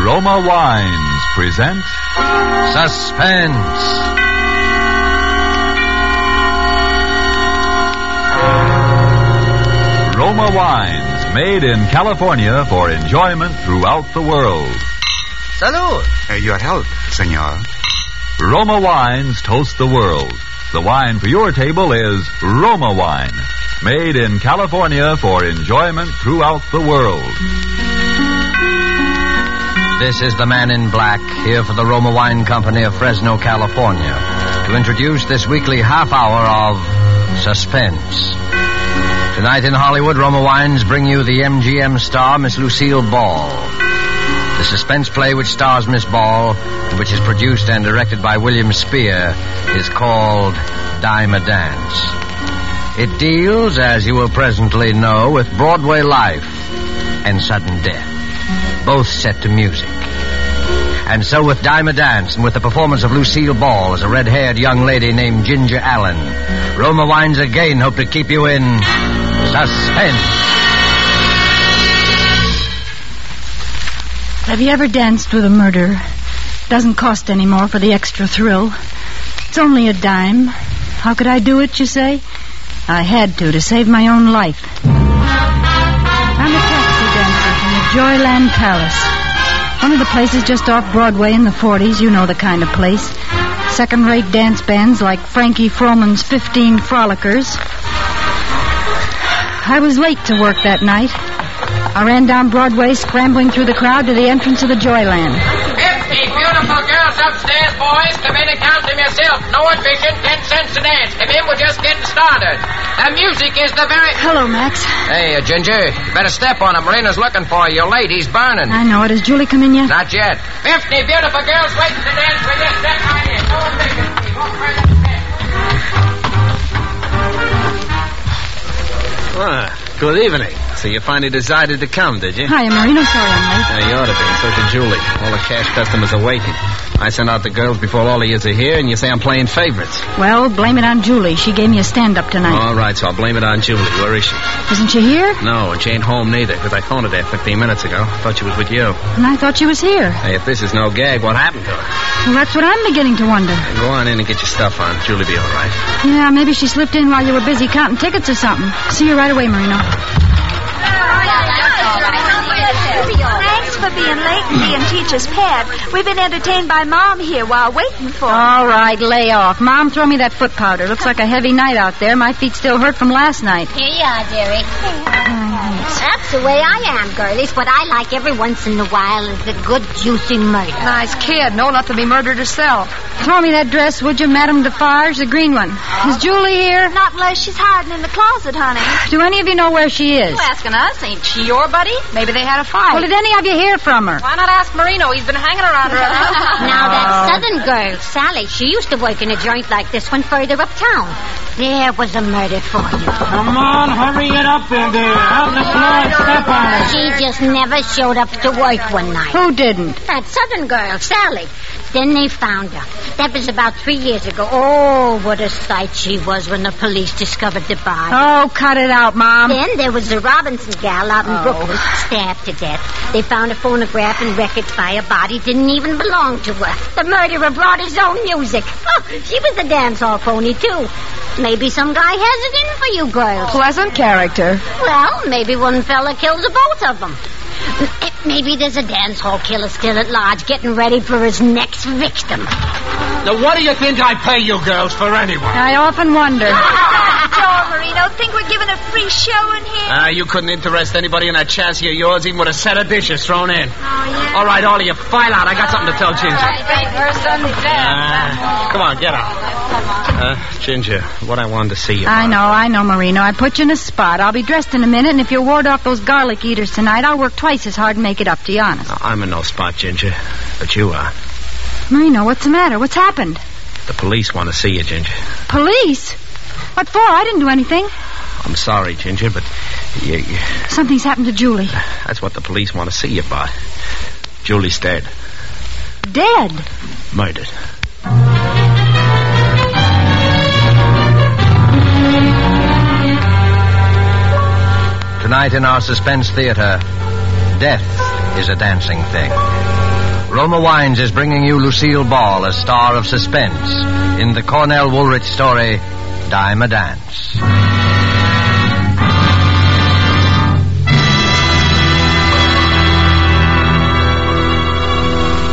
Roma Wines present Suspense. Roma Wines, made in California for enjoyment throughout the world. Salud. Your health, senor. Roma Wines toast the world. The wine for your table is Roma Wine, made in California for enjoyment throughout the world. This is the man in black, here for the Roma Wine Company of Fresno, California, to introduce this weekly half hour of Suspense. Tonight in Hollywood, Roma Wines bring you the MGM star, Miss Lucille Ball. The suspense play which stars Miss Ball, and which is produced and directed by William Spear, is called Dime a Dance. It deals, as you will presently know, with Broadway life and sudden death, both set to music. And so with Dime a Dance, and with the performance of Lucille Ball as a red-haired young lady named Ginger Allen, Roma Wines again hope to keep you in suspense. Have you ever danced with a murderer? Doesn't cost any more for the extra thrill. It's only a dime. How could I do it, you say? I had to save my own life. I'm a taxi dancer from the Joyland Palace. One of the places just off Broadway in the 40s. You know the kind of place. Second-rate dance bands like Frankie Froman's 15 Frolickers. I was late to work that night. I ran down Broadway, scrambling through the crowd to the entrance of the Joyland. 50 beautiful girls upstairs, boys. Come in and count them yourself. No admission, 10 cents a dance. Come in, we're just getting started. The music is the very... Hello, Max. Hey, Ginger, you better step on him. Marina's looking for you. You're late. He's burning. I know it. Has Julie come in yet? Not yet. 50 beautiful girls waiting to dance with you. Step right in. No admission. Walk right up there. Good evening. So you finally decided to come, did you? Hiya, Marino. Sorry I'm late. Yeah, you ought to be, and so should Julie. All the cash customers are waiting. I sent out the girls before all of yous are here, and you say I'm playing favorites. Well, blame it on Julie. She gave me a stand-up tonight. All right, so I'll blame it on Julie. Where is she? Isn't she here? No, and she ain't home neither, because I phoned her there 15 minutes ago. Thought she was with you. And I thought she was here. Hey, if this is no gag, what happened to her? Well, that's what I'm beginning to wonder. Go on in and get your stuff on. Julie'll be all right. Yeah, maybe she slipped in while you were busy counting tickets or something. See you right away, Marino. Thanks for being late and being teacher's pet. We've been entertained by Mom here while waiting for her. All right, lay off. Mom, throw me that foot powder. Looks like a heavy night out there. My feet still hurt from last night. Here you are, dearie. That's the way I am, girlies. What I like every once in a while is a good, juicy murder. Nice kid. No enough to be murdered herself. Throw me that dress, would you, Madame Defarge, the green one. Is Julie here? Not unless she's hiding in the closet, honey. Do any of you know where she is? You asking us? Ain't she your buddy? Maybe they had a fight. Well, did any of you hear from her? Why not ask Marino? He's been hanging around her. Now, that southern girl, Sally, she used to work in a joint like this one further uptown. There was a murder for you. Come on, hurry it up in there. Out on the floor and step on it. She just never showed up to work one night. Who didn't? That southern girl, Sally. Then they found her. That was about 3 years ago. Oh, what a sight she was when the police discovered the body. Oh, cut it out, Mom. Then there was the Robinson gal out in Brooklyn, stabbed to death. They found a phonograph and records by a body didn't even belong to her. The murderer brought his own music. Oh, she was a dance hall pony, too. Maybe some guy has it in for you girls. Pleasant character. Well, maybe one fella kills the both of them. Maybe there's a dance hall killer still at large getting ready for his next victim. Now, what do you think I pay you girls for anyway? I often wonder. Joel, Marino, think we're giving a free show in here? You couldn't interest anybody in that chassis of yours even with a set of dishes thrown in. Oh, yeah? All right, all of you, file out. I got something to tell Ginger. Come on, get out. Ginger, what I wanted to see you about. I know, Marino. I put you in a spot. I'll be dressed in a minute, and if you'll ward off those garlic eaters tonight, I'll work twice as hard and make it up, to be honest. No, I'm in no spot, Ginger, but you are. Marino, what's the matter? What's happened? The police want to see you, Ginger. Police? What for? I didn't do anything. I'm sorry, Ginger, but you... Something's happened to Julie. That's what the police want to see you about. Julie's dead. Dead? Murdered. Tonight in our Suspense Theater, death is a dancing thing. Roma Wines is bringing you Lucille Ball as star of Suspense in the Cornell Woolrich story, Dime a Dance.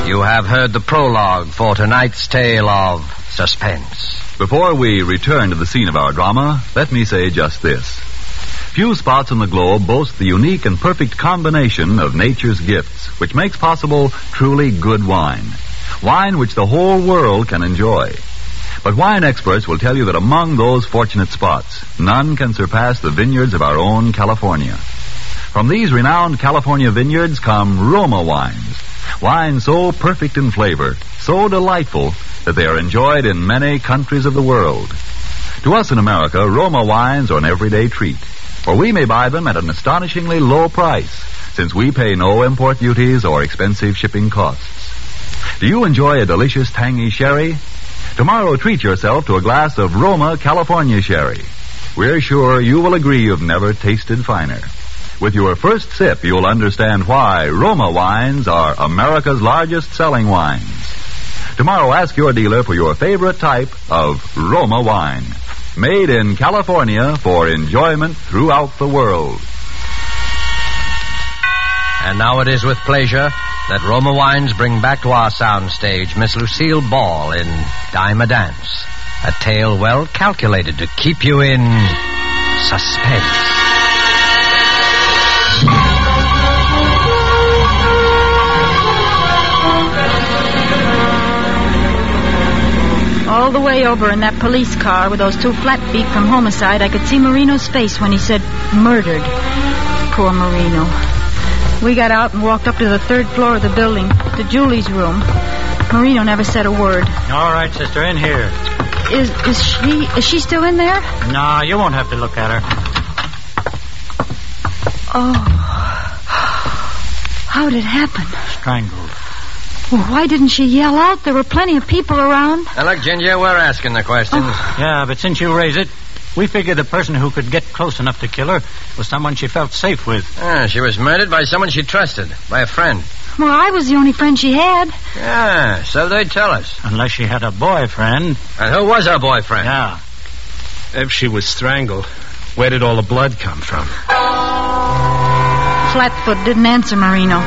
You have heard the prologue for tonight's tale of Suspense. Before we return to the scene of our drama, let me say just this. Few spots on the globe boast the unique and perfect combination of nature's gifts, which makes possible truly good wine. Wine which the whole world can enjoy. But wine experts will tell you that among those fortunate spots, none can surpass the vineyards of our own California. From these renowned California vineyards come Roma wines. Wines so perfect in flavor, so delightful, that they are enjoyed in many countries of the world. To us in America, Roma wines are an everyday treat, for we may buy them at an astonishingly low price, since we pay no import duties or expensive shipping costs. Do you enjoy a delicious tangy sherry? Tomorrow treat yourself to a glass of Roma California sherry. We're sure you will agree you've never tasted finer. With your first sip, you'll understand why Roma wines are America's largest selling wines. Tomorrow, ask your dealer for your favorite type of Roma wine. Made in California for enjoyment throughout the world. And now it is with pleasure that Roma Wines bring back to our soundstage Miss Lucille Ball in Dime a Dance, a tale well calculated to keep you in suspense. All the way over in that police car with those two flat feet from homicide, I could see Marino's face when he said murdered. Poor Marino. We got out and walked up to the third floor of the building, to Julie's room. Marino never said a word. All right, sister, in here. Is she still in there? No, you won't have to look at her. Oh. How did it happen? Strangled. Well, why didn't she yell out? There were plenty of people around. Now, look, Ginger, we're asking the questions. Oh. Yeah, but since you raise it, we figured the person who could get close enough to kill her was someone she felt safe with. She was murdered by someone she trusted, by a friend. Well, I was the only friend she had. Yeah, so they tell us. Unless she had a boyfriend. And who was her boyfriend? Yeah. If she was strangled, where did all the blood come from? Flatfoot didn't answer Marino.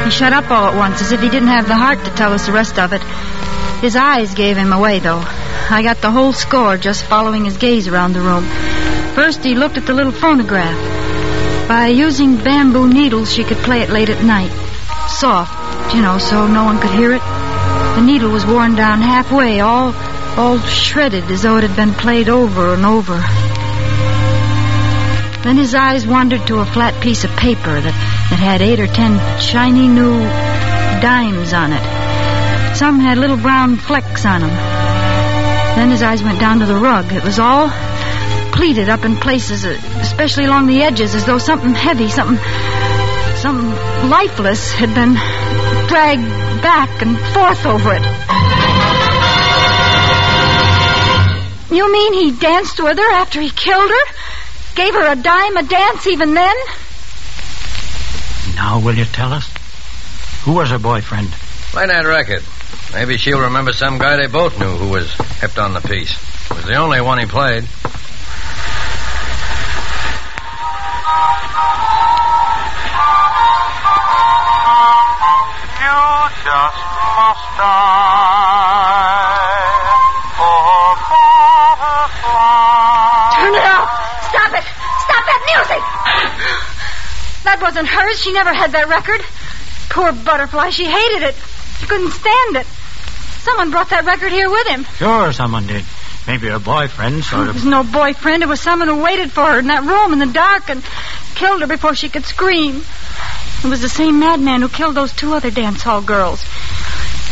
He shut up all at once, as if he didn't have the heart to tell us the rest of it. His eyes gave him away, though. I got the whole score just following his gaze around the room. First, he looked at the little phonograph. By using bamboo needles, she could play it late at night. Soft, so no one could hear it. The needle was worn down halfway, all shredded, as though it had been played over and over. Then his eyes wandered to a flat piece of paper that had 8 or 10 shiny new dimes on it. Some had little brown flecks on them. Then his eyes went down to the rug. It was all pleated up in places, especially along the edges, as though something heavy, something lifeless had been dragged back and forth over it. You mean he danced with her after he killed her? Gave her a dime a dance even then? Now, will you tell us? Who was her boyfriend? Play that record. Maybe she'll remember some guy they both knew who was hipped on the piece. It was the only one he played. You just must die for butterfly. Turn it off! Stop it! Stop that music! That wasn't hers. She never had that record. Poor Butterfly. She hated it. She couldn't stand it. Someone brought that record here with him. Sure, someone did. Maybe her boyfriend sort of... It was no boyfriend. It was someone who waited for her in that room in the dark and killed her before she could scream. It was the same madman who killed those 2 other dance hall girls.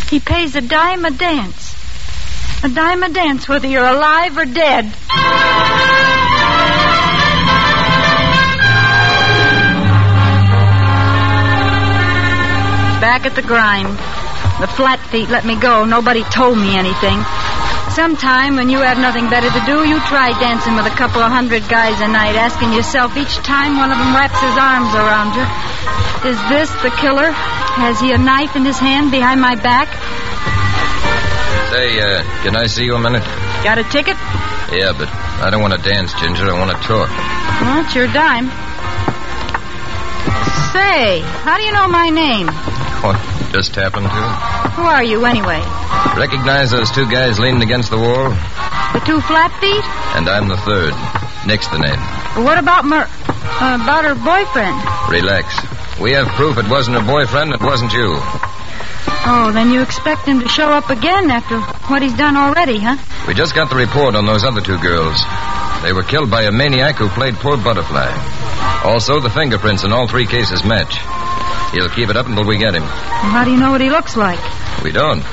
He pays a dime a dance. A dime a dance whether you're alive or dead. Back at the grind. The flat feet let me go. Nobody told me anything. Sometime when you have nothing better to do, you try dancing with a couple of hundred guys a night, asking yourself each time one of them wraps his arms around you, is this the killer? Has he a knife in his hand behind my back? Say, can I see you a minute? Got a ticket? Yeah, but I don't want to dance, Ginger. I want to talk. Well, it's your dime. Say, how do you know my name? What, just happened to? Who are you, anyway? Recognize those two guys leaning against the wall? The two flat feet? And I'm the third. Nick's the name. Well, what about about her boyfriend? Relax. We have proof it wasn't her boyfriend, it wasn't you. Oh, then you expect him to show up again after what he's done already, huh? We just got the report on those other two girls. They were killed by a maniac who played poor butterfly. Also, the fingerprints in all three cases match. He'll keep it up until we get him. Well, how do you know what he looks like? We don't.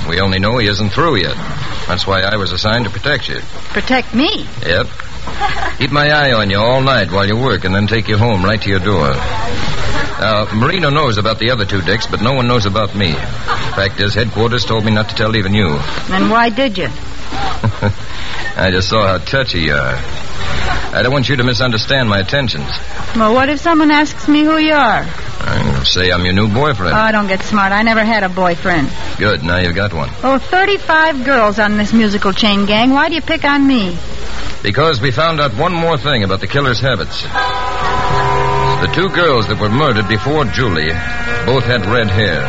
We only know he isn't through yet. That's why I was assigned to protect you. Protect me? Yep. Keep my eye on you all night while you work and then take you home right to your door. Now, Marino knows about the other two dicks, but no one knows about me. Fact is, headquarters told me not to tell even you. Then why did you? I just saw how touchy you are. I don't want you to misunderstand my intentions. Well, what if someone asks me who you are? I'll say I'm your new boyfriend. Oh, don't get smart. I never had a boyfriend. Good, now you've got one. Oh, 35 girls on this musical chain gang. Why do you pick on me? Because we found out one more thing about the killer's habits. The two girls that were murdered before Julie both had red hair.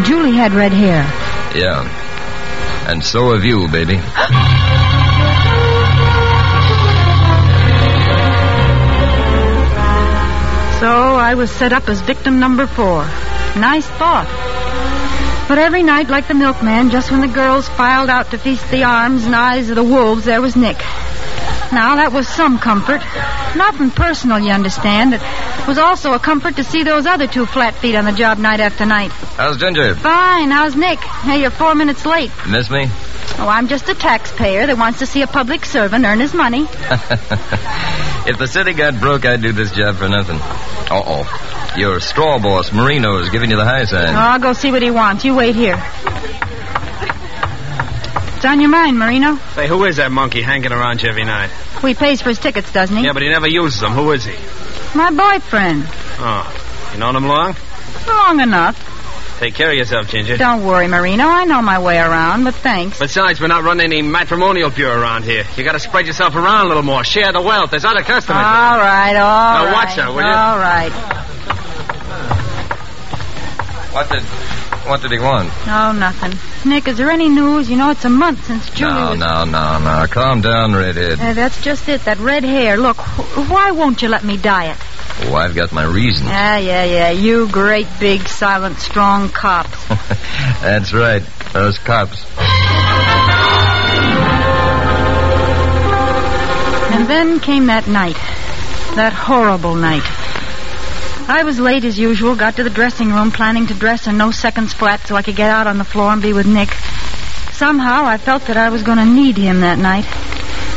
Julie had red hair? Yeah. And so have you, baby. So I was set up as victim number 4. Nice thought. But every night, like the milkman, just when the girls filed out to feast the arms and eyes of the wolves, there was Nick. Now, that was some comfort. Nothing personal, you understand. It was also a comfort to see those other two flat feet on the job night after night. How's Ginger? Fine. How's Nick? Hey, you're 4 minutes late. Miss me? Oh, I'm just a taxpayer that wants to see a public servant earn his money. If the city got broke, I'd do this job for nothing. Uh-oh. Your straw boss, Marino, is giving you the high sign. Oh, I'll go see what he wants. You wait here. What's on your mind, Marino? Say, who is that monkey hanging around you every night? He pays for his tickets, doesn't he? Yeah, but he never uses them. Who is he? My boyfriend. Oh. You known him long? Long enough. Take care of yourself, Ginger. Don't worry, Marino. I know my way around, but thanks. Besides, we're not running any matrimonial bureau around here. You got to spread yourself around a little more. Share the wealth. There's other customers. All right. Now, watch her, will you? All right. What did he want? Oh, nothing. Nick, is there any news? You know, it's a month since Julie was... No. Calm down, redhead. That's just it, that red hair. Look, why won't you let me dye it? Oh, I've got my reasons. Yeah. You great, big, silent, strong cops. That's right. Those cops. And then came that night. That horrible night. I was late as usual, got to the dressing room planning to dress in no seconds flat so I could get out on the floor and be with Nick. Somehow I felt that I was going to need him that night.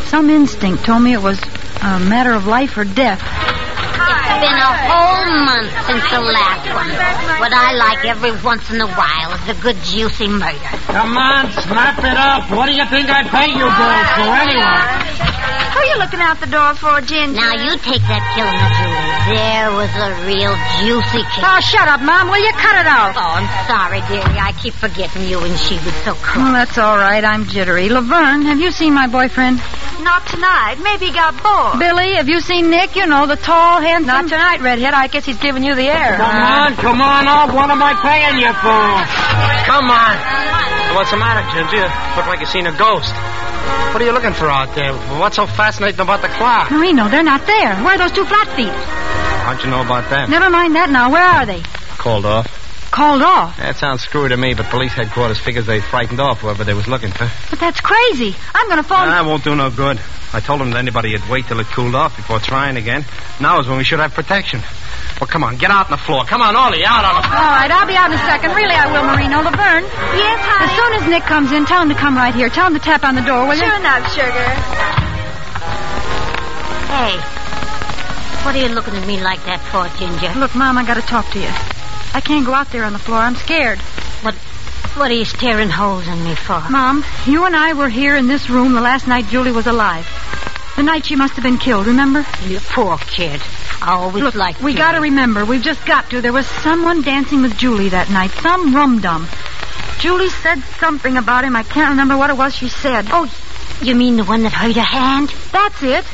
Some instinct told me it was a matter of life or death. It's been a whole month since the last one. What I like every once in a while is a good juicy murder. Come on, snap it up. What do you think I pay you girls for anyway? Who are you looking out the door for, Ginger? Now, you take that killing of Julie. There was a real juicy case. Oh, shut up, Mom. Will you cut it out? Oh, I'm sorry, dearie. I keep forgetting you, and she was so cruel. Well, that's all right. I'm jittery. Laverne, have you seen my boyfriend? Not tonight. Maybe he got bored. Billy, have you seen Nick? You know, the tall, handsome... Not tonight, Redhead. I guess he's giving you the air. Come on up. What am I paying you for? Come on. What's the matter, Ginger? You look like you've seen a ghost. What are you looking for out there? What's so fascinating about the clock? Marino, they're not there. Where are those two flat feet? How'd you know about that? Never mind that now. Where are they? Called off. Called off? That sounds screwy to me, but police headquarters figures they frightened off whoever they was looking for. But that's crazy. I'm going to phone... That won't do no good. I told them that anybody would wait till it cooled off before trying again. Now is when we should have protection. Well, come on, get out on the floor. Come on, Ollie, out on the floor. All right, I'll be out in a second. Really, I will, Marino. Laverne. Yes, honey? As soon as Nick comes in, tell him to come right here. Tell him to tap on the door, will you? Sure enough, sugar. Hey, what are you looking at me like that for, Ginger? Look, Mom, I got to talk to you. I can't go out there on the floor. I'm scared. What What are you staring holes in me for? Mom, you and I were here in this room the last night Julie was alive. The night she must have been killed, remember? You poor kid. I always Look, liked we Julie. gotta remember. We've just got to. There was someone dancing with Julie that night. Some rum-dum. Julie said something about him. I can't remember what it was she said. Oh, you mean the one that hurt her hand? That's it.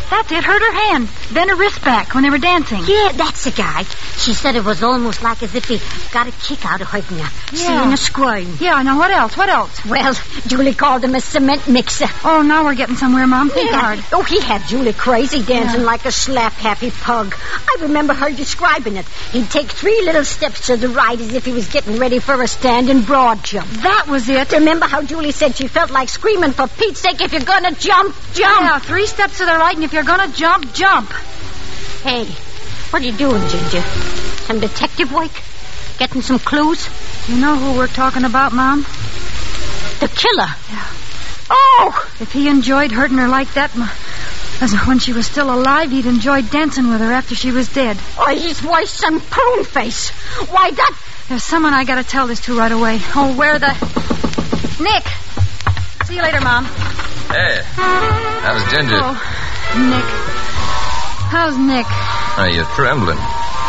That's it. Hurt her hand. Bent her wrist back when they were dancing. Yeah, that's the guy. She said it was almost like as if he got a kick out of hurting her. Yeah. Seeing her squirm. Yeah, now what else? What else? Well, Julie called him a cement mixer. Oh, now we're getting somewhere, Mom. Think hard. Oh, he had Julie crazy, dancing like a slap-happy pug. I remember her describing it. He'd take 3 little steps to the right as if he was getting ready for a standing broad jump. That was it. Remember how Julie said she felt like screaming, for Pete's sake, if you're gonna jump, jump. Yeah, 3 steps to the right, and if you're gonna jump, jump. Hey, what are you doing, Ginger? Some detective work? Getting some clues? You know who we're talking about, Mom? The killer. Yeah. Oh! If he enjoyed hurting her like that, as when she was still alive, he'd enjoyed dancing with her after she was dead. Oh, he's worse some prune face. Why, that... There's someone I gotta tell this to right away. Oh, where the... Nick! See you later, Mom. Hey, how's Ginger? Oh, Nick. How's Nick? Are you trembling?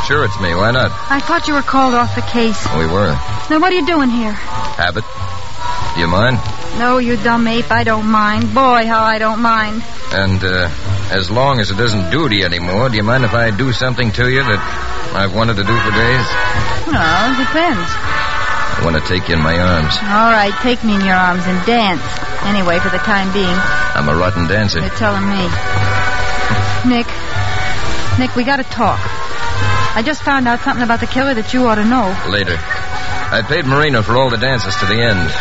Sure, it's me. Why not? I thought you were called off the case. We were. Now, what are you doing here? Habit. Do you mind? No, you dumb ape. I don't mind. Boy, how I don't mind. And, as long as it isn't duty anymore, do you mind if I do something to you that I've wanted to do for days? Well, it depends. I want to take you in my arms. All right, take me in your arms and dance. Anyway, for the time being. I'm a rotten dancer. You're telling me. Nick, we gotta talk. I just found out something about the killer that you ought to know. Later. I paid Marino for all the dances to the end.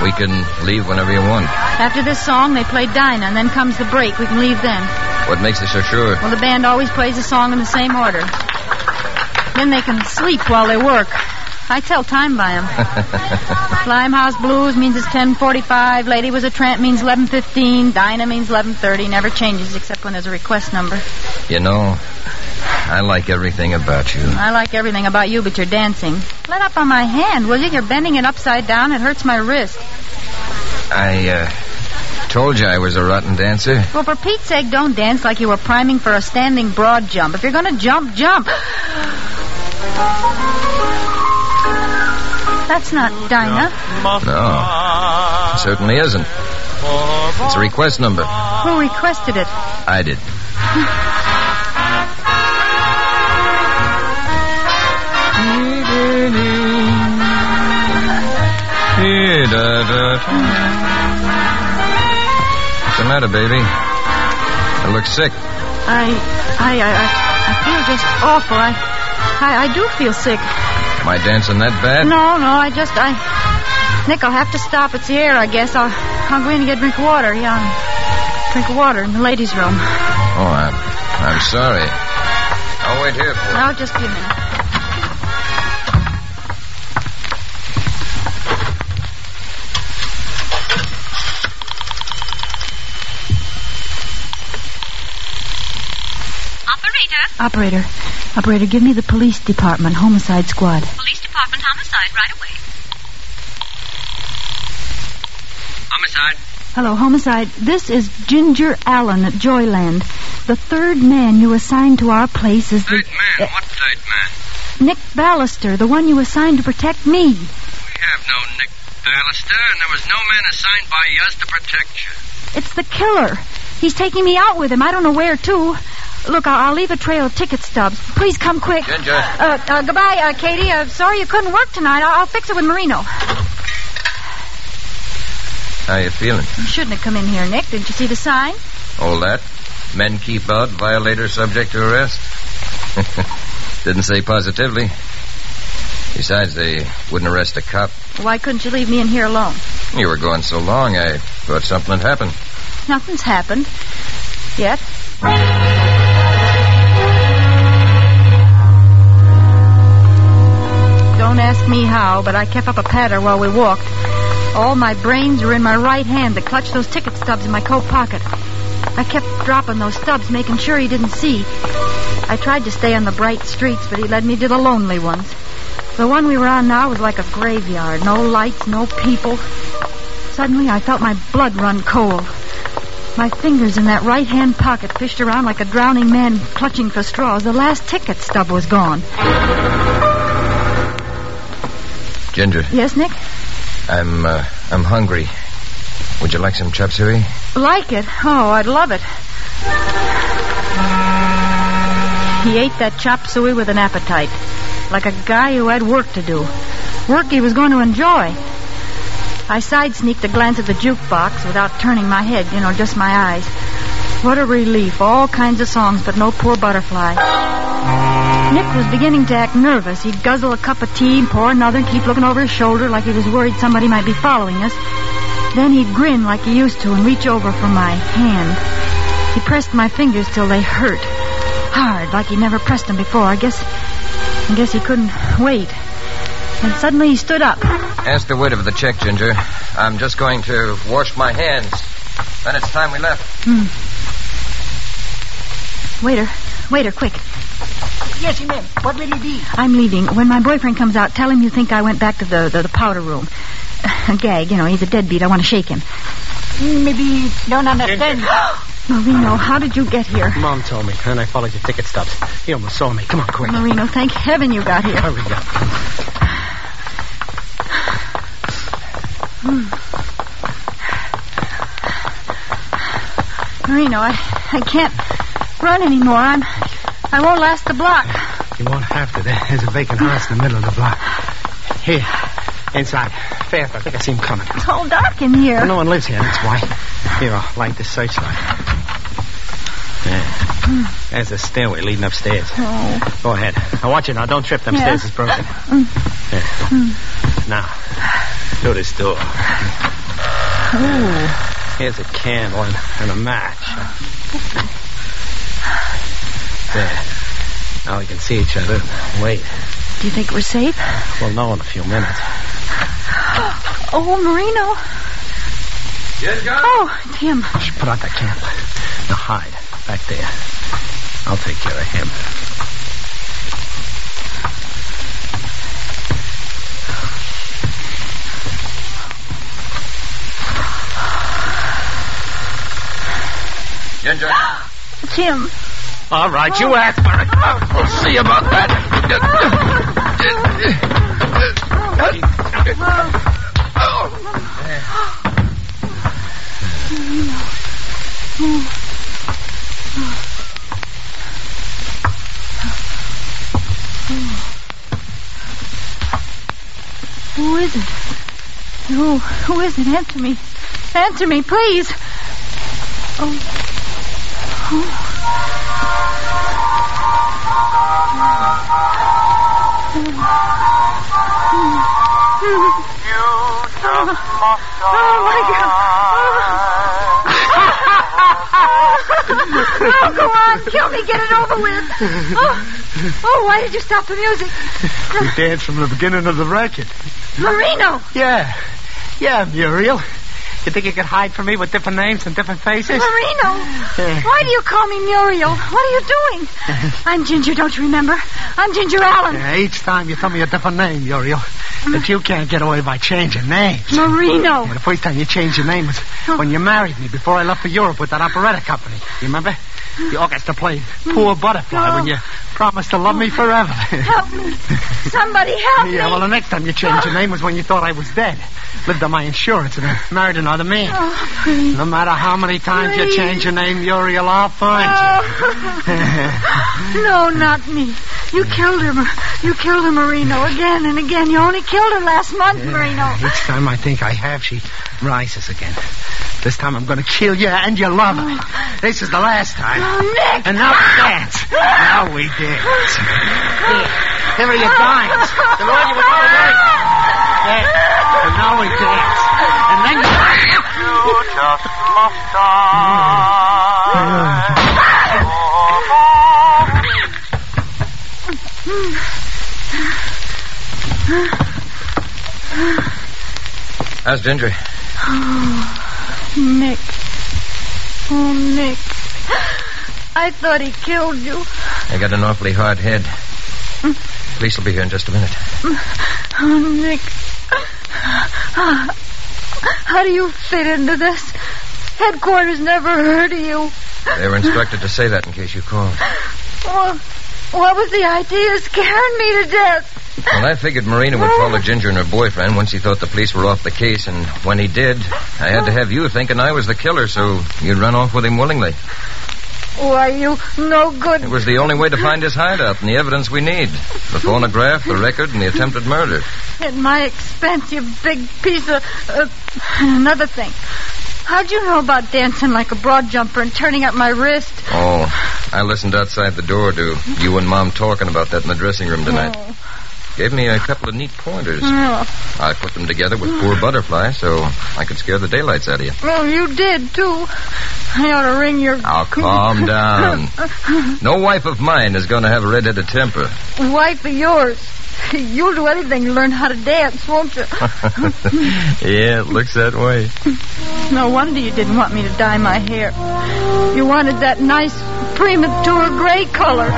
We can leave whenever you want. After this song, they play Dinah, and then comes the break. We can leave then. What makes you so sure? Well, the band always plays the song in the same order. Then they can sleep while they work. I tell time by them. Limehouse Blues means it's 10:45. Lady Was a Tramp means 11:15. Dinah means 11:30. Never changes except when there's a request number. You know, I like everything about you. I like everything about you, but you're dancing. Let up on my hand, will you? You're bending it upside down. It hurts my wrist. I told you I was a rotten dancer. Well, for Pete's sake, don't dance like you were priming for a standing broad jump. If you're going to jump, jump. That's not Dinah. No, it certainly isn't. It's a request number. Who requested it? I did. What's the matter, baby? You look sick. I feel just awful. I do feel sick. Am I dancing that bad? No, Nick, I'll have to stop. It's the air, I guess. I'll go in and get a drink of water. Yeah, drink of water in the ladies' room. Oh, I'm sorry. I'll wait here for you. Now, just a minute. Operator, give me the police department, homicide squad. Police department, homicide, right away. Homicide. Hello, homicide. This is Ginger Allen at Joyland. The third man you assigned to our place is Third man? What third man? Nick Ballister, the one you assigned to protect me. We have no Nick Ballister, and there was no man assigned by us to protect you. It's the killer. He's taking me out with him. I don't know where to. Look, I'll leave a trail of ticket stubs. Please come quick. Ginger. Goodbye, Katie. Sorry you couldn't work tonight. I'll fix it with Marino. How you feeling? You shouldn't have come in here, Nick. Didn't you see the sign? All that? Men keep out, violator subject to arrest? Didn't say positively. Besides, they wouldn't arrest a cop. Why couldn't you leave me in here alone? You were gone so long, I thought something had happened. Nothing's happened. Yet. Don't ask me how, but I kept up a patter while we walked. All my brains were in my right hand to clutch those ticket stubs in my coat pocket. I kept dropping those stubs, making sure he didn't see. I tried to stay on the bright streets, but he led me to the lonely ones. The one we were on now was like a graveyard. No lights, no people. Suddenly, I felt my blood run cold. My fingers in that right-hand pocket fished around like a drowning man clutching for straws. The last ticket stub was gone. Ginger. Yes, Nick? I'm hungry. Would you like some chop suey? Like it? Oh, I'd love it. He ate that chop suey with an appetite, like a guy who had work to do. Work he was going to enjoy. I side-sneaked a glance at the jukebox without turning my head, just my eyes. What a relief. All kinds of songs, but no Poor Butterfly. Nick was beginning to act nervous. He'd guzzle a cup of tea, pour another, and keep looking over his shoulder like he was worried somebody might be following us. Then he'd grin like he used to and reach over for my hand. He pressed my fingers till they hurt. Hard, like he never pressed them before. I guess he couldn't wait. And suddenly he stood up. Ask the waiter for the check, Ginger. I'm just going to wash my hands. Then it's time we left. Waiter, quick. Yes, ma'am. What will it be? I'm leaving. When my boyfriend comes out, tell him you think I went back to the powder room. A gag, he's a deadbeat. I want to shake him. Maybe don't understand. Marino, how did you get here? Mom told me, and I followed your ticket stubs. He almost saw me. Come on, quick. Marino, thank heaven you got here. Hurry up. Marino, I can't run anymore. I won't last the block. You won't have to. There's a vacant house in the middle of the block. Here, inside. Fast, I think I see him coming. It's all dark in here. Well, no one lives here, that's why. Here, I'll light the searchlight. Yeah. There's a stairway leading upstairs. Oh. Go ahead. Now, watch it now. Don't trip. Them stairs is broken. Yeah. Now, through this door. Ooh. Here's a candle and a match. There. Now we can see each other. Wait. Do you think we're safe? We'll know in a few minutes. Oh, Marino. Yes, John? Oh, it's him. Shh, put out that candle. Now hide. Back there. I'll take care of him. Ginger. It's him. All right, you ask for it. We'll see about that. Who is it? Who is it? Answer me. Answer me, please. Oh. My God. Oh, go on. Kill me. Get it over with. Oh, why did you stop the music? We danced from the beginning of the record. Marino. Yeah, Muriel. You think you could hide from me with different names and different faces? Marino. Why do you call me Muriel? What are you doing? I'm Ginger, don't you remember? I'm Ginger Allen. Each time you tell me a different name, Muriel. But you can't get away by changing names. Marino. The first time you changed your name was when you married me before I left for Europe with that operetta company. You remember? The orchestra played Poor Butterfly when you promised to love me forever. Help me. Somebody help me. Yeah, well, the next time you changed your name was when you thought I was dead. Lived on my insurance and married another man. Oh, please. No matter how many times you change your name, Muriel, I'll find you. No, not me. You killed her. You killed her, Marino, again and again. You only killed her last month, Marino. Each time I think I have, she rises again. This time I'm going to kill you and your lover. This is the last time. Oh, Nick! And now we dance. Now we dance. Here are your dimes. The Lord you were going to work. And now we dance. And then you just must die. How's Ginger? Oh, Nick. Oh, Nick. I thought he killed you. I got an awfully hard head. Police will be here in just a minute. Oh, Nick. How do you fit into this? Headquarters never heard of you. They were instructed to say that in case you called. Well, what was the idea of scaring me to death? Well, I figured Marina would follow Ginger and her boyfriend once he thought the police were off the case, and when he did, I had to have you thinking I was the killer, so you'd run off with him willingly. Why, you no good. It was the only way to find his hideout and the evidence we need. The phonograph, the record, and the attempted murder. At my expense, you big piece of... another thing. How'd you know about dancing like a broad jumper and turning up my wrist? Oh, I listened outside the door to you and Mom talking about that in the dressing room tonight. Oh. Gave me a couple of neat pointers. Oh. I put them together with poor Butterfly so I could scare the daylights out of you. Well, you did, too. I ought to ring your... Now, calm down. No wife of mine is going to have a red-headed temper. Wife of yours. You'll do anything to learn how to dance, won't you? Yeah, it looks that way. No wonder you didn't want me to dye my hair. You wanted that nice premature gray color.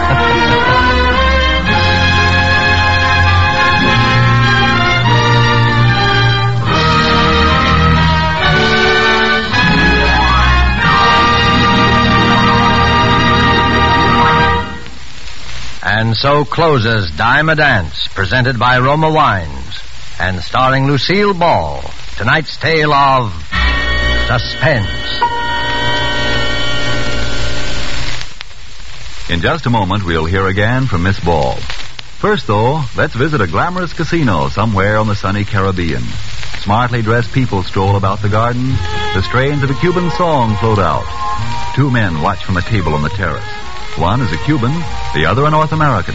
And so closes Dime a Dance, presented by Roma Wines, and starring Lucille Ball. Tonight's tale of Suspense. In just a moment, we'll hear again from Miss Ball. First, though, let's visit a glamorous casino somewhere on the sunny Caribbean. Smartly dressed people stroll about the garden. The strains of a Cuban song float out. Two men watch from a table on the terrace. One is a Cuban, the other a North American.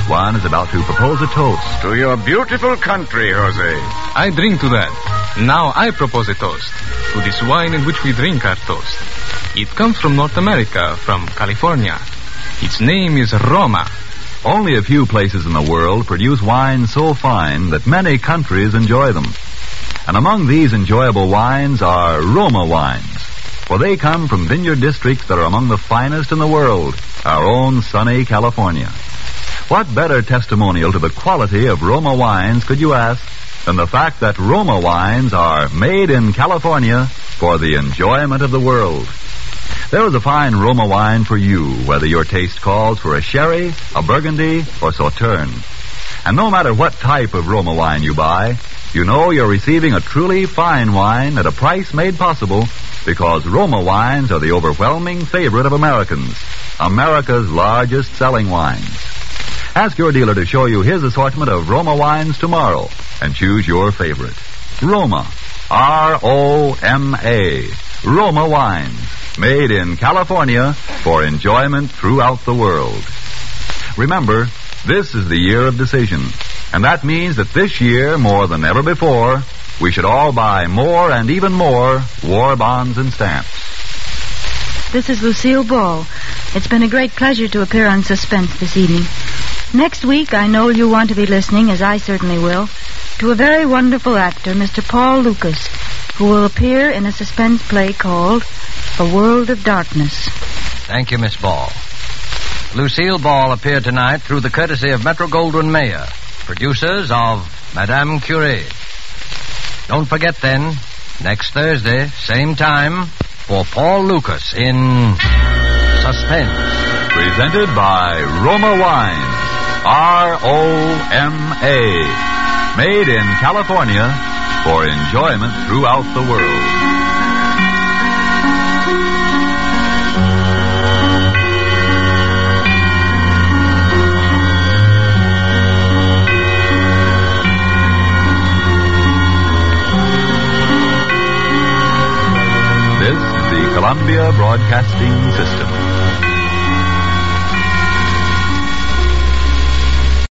One is about to propose a toast. To your beautiful country, Jose. I drink to that. Now I propose a toast. To this wine in which we drink our toast. It comes from North America, from California. Its name is Roma. Only a few places in the world produce wines so fine that many countries enjoy them. And among these enjoyable wines are Roma wines. For they come from vineyard districts that are among the finest in the world, our own sunny California. What better testimonial to the quality of Roma wines could you ask than the fact that Roma wines are made in California for the enjoyment of the world? There is a fine Roma wine for you, whether your taste calls for a sherry, a burgundy, or sauterne. And no matter what type of Roma wine you buy, you know you're receiving a truly fine wine at a price made possible because Roma wines are the overwhelming favorite of Americans, America's largest selling wines. Ask your dealer to show you his assortment of Roma wines tomorrow and choose your favorite. Roma, R-O-M-A, Roma wines, made in California for enjoyment throughout the world. Remember, this is the year of decision, and that means that this year, more than ever before, we should all buy more and even more war bonds and stamps. This is Lucille Ball. It's been a great pleasure to appear on Suspense this evening. Next week, I know you want to be listening, as I certainly will, to a very wonderful actor, Mr. Paul Lucas, who will appear in a suspense play called A World of Darkness. Thank you, Miss Ball. Lucille Ball appeared tonight through the courtesy of Metro-Goldwyn-Mayer, producers of Madame Curie. Don't forget then, next Thursday, same time, for Paul Lucas in Suspense. Presented by Roma Wines, R-O-M-A. Made in California for enjoyment throughout the world. This is the Columbia Broadcasting System.